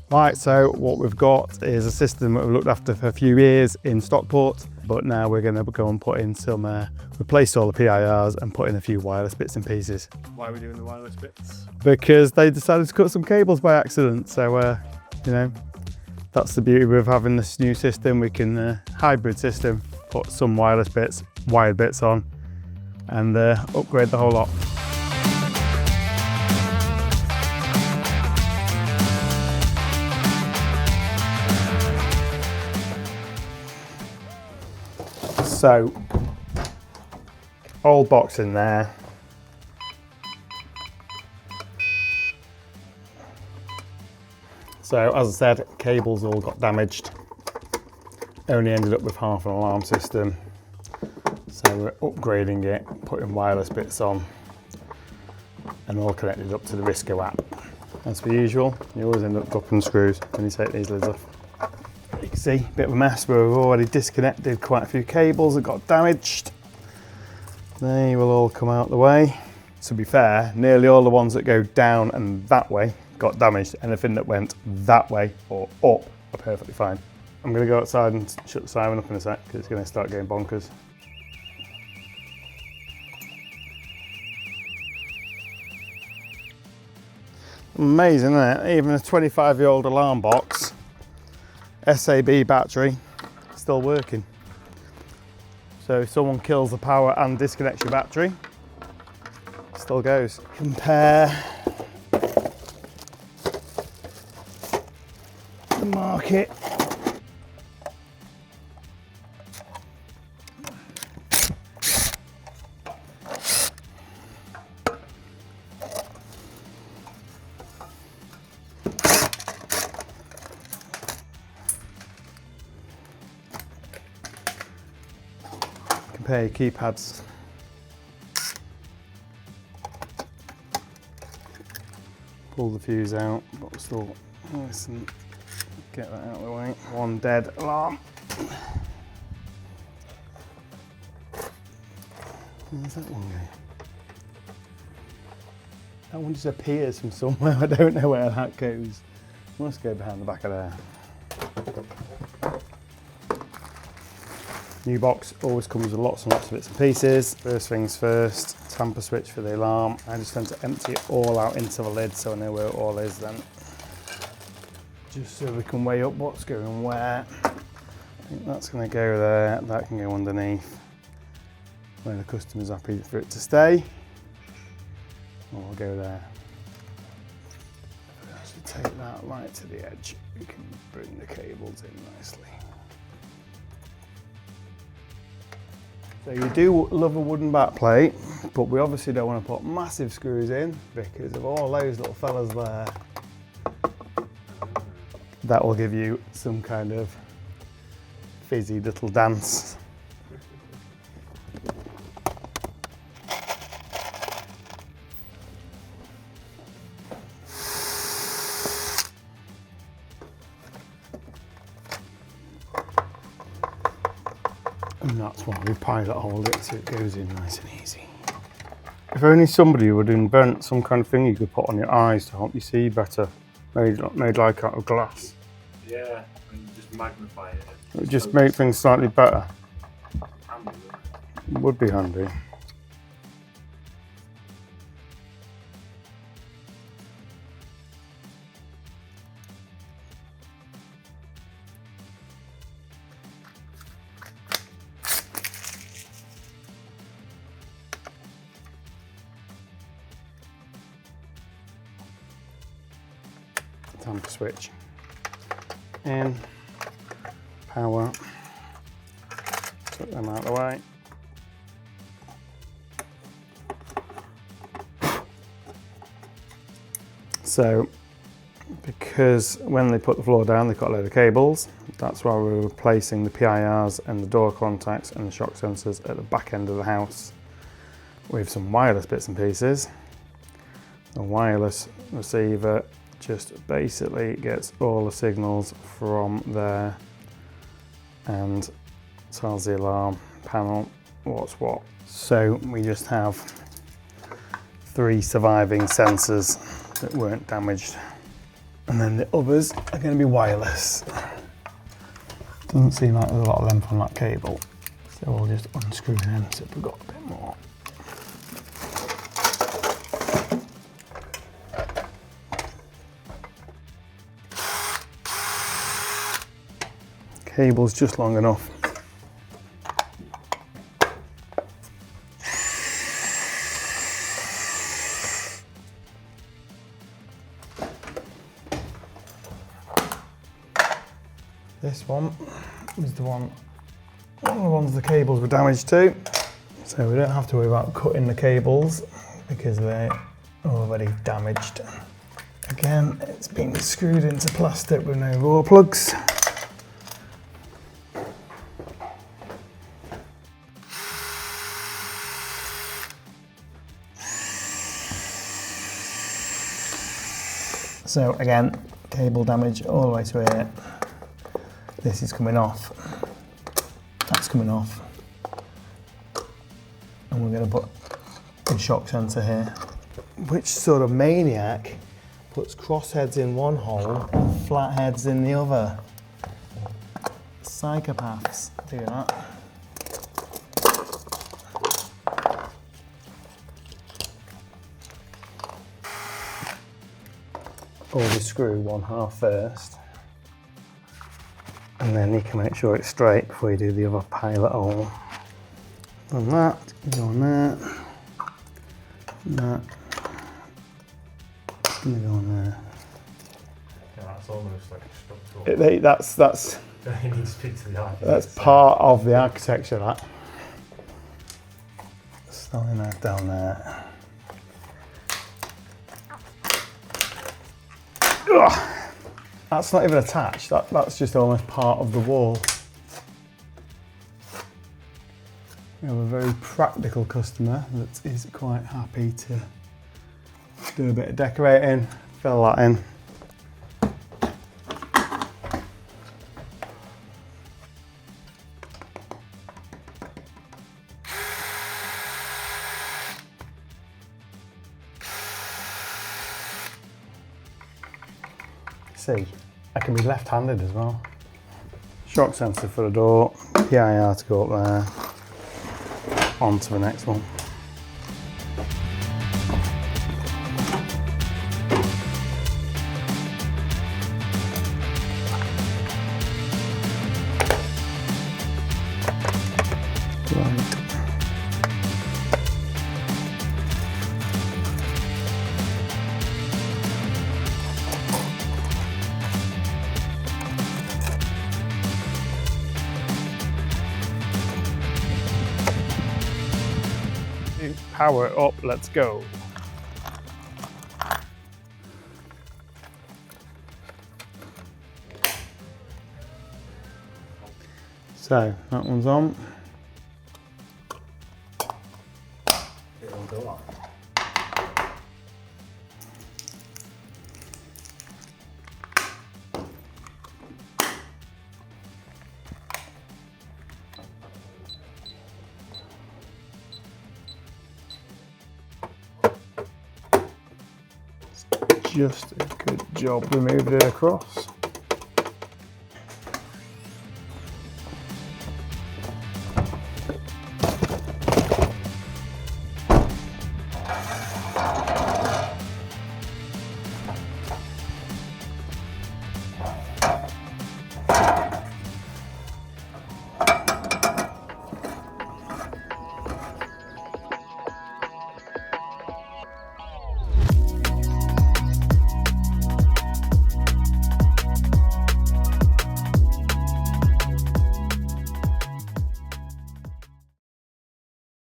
Right, so what we've got is a system that we've looked after for a few years in Stockport, but now we're going to go and put in some, replace all the PIRs and put in a few wireless bits and pieces. Why are we doing the wireless bits? Because they decided to cut some cables by accident, so you know, that's the beauty of having this new system. We can, hybrid system, put some wireless bits, wired bits on, and upgrade the whole lot. So, old box in there. So, as I said, cables all got damaged. Only ended up with half an alarm system. So we're upgrading it, putting wireless bits on, and all connected up to the Risco app. As per usual, you always end up dropping screws when you take these lids off. You can see, a bit of a mess where we've already disconnected quite a few cables that got damaged. They will all come out the way. To be fair, nearly all the ones that go down and that way got damaged. Anything that went that way or up are perfectly fine. I'm going to go outside and shut the siren up in a sec because it's going to start getting bonkers. Amazing, isn't it? Even a 25-year-old alarm box, SAB battery, still working. So if someone kills the power and disconnects your battery, it still goes. Compare the market. Compare your keypads. Pull the fuse out, but we'll still listen. Get that out of the way. One dead alarm. Where's that one going? That one just appears from somewhere. I don't know where that goes. Must go behind the back of there. New box always comes with lots and lots of bits and pieces. First things first, tamper switch for the alarm. I just tend to empty it all out into the lid so I know where it all is then. Just so we can weigh up what's going where. I think that's going to go there, that can go underneath where the customer's happy for it to stay. Or we'll go there. If we actually take that right to the edge, we can bring the cables in nicely. So you do love a wooden back plate, but we obviously don't want to put massive screws in because of all those little fellas there. That will give you some kind of fizzy little dance. And that's why we pilot hold it so it goes in nice and easy. If only somebody would invent some kind of thing you could put on your eyes to help you see better, made like out of glass. Yeah, and just magnify it. It would just make things slightly better. It would be handy. Tamper switch in, power, put them out of the way. So, because when they put the floor down, they cut a load of cables, that's why we're replacing the PIRs and the door contacts and the shock sensors at the back end of the house with some wireless bits and pieces. The wireless receiver just basically gets all the signals from there and tells the alarm panel what's what. So we just have 3 surviving sensors that weren't damaged. And then the others are going to be wireless. Doesn't seem like there's a lot of length on that cable. So we'll just unscrew them so we've got a bit more. Cable's just long enough. This one is one of the ones the cables were damaged to. So we don't have to worry about cutting the cables because they're already damaged. Again, it's been screwed into plastic with no raw plugs. So again, cable damage all the way through here. This is coming off. That's coming off. And we're going to put a shock sensor here. Which sort of maniac puts crossheads in one hole and flatheads in the other? Psychopaths do that. Always screw one half first, and then you can make sure it's straight before you do the other pilot hole. On that, go on there, and that, gonna go on there. Yeah, that's almost like a structural. That's You need to speak to the architect. That's part of the architecture. That starting that down there. Ugh. That's not even attached, that's just almost part of the wall. We have a very practical customer that is quite happy to do a bit of decorating, fill that in. See, I can be left-handed as well. Shock sensor for the door, PIR to go up there, on to the next one. Right. Power up, let's go. So that one's on. It'll go on. Just a good job we moved it across.